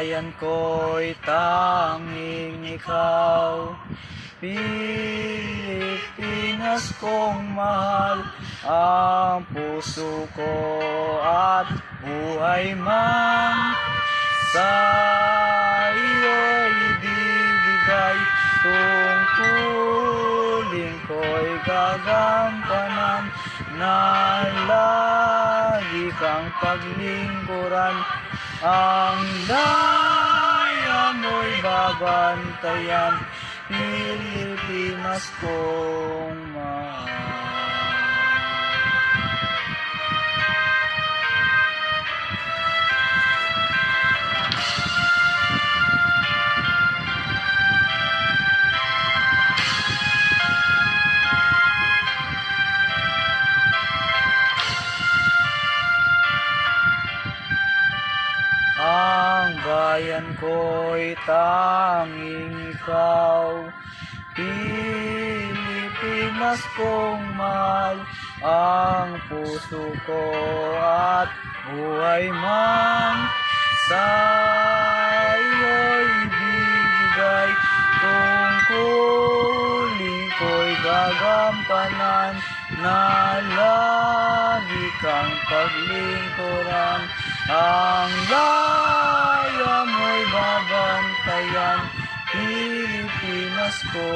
bayan ko'y tanging ikaw. Pilipinas kong mahal, ang puso ko at buhay man sa iyo'y ibibigay. Tungkulin ko'y gagampanan, na lagi kang paglingkuran. Ang daya mo'y babantayan, Pilipinas kong mahal. Ang bayan ko'y tanging ikaw. Pilipinas kong mahal, ang puso ko at buhay man sa iyo'y ibibigay. Tungkulin ko'y gagampanan, na lagi kang paglingkuran. Ang daya mo'y babantayan, Pilipinas ko.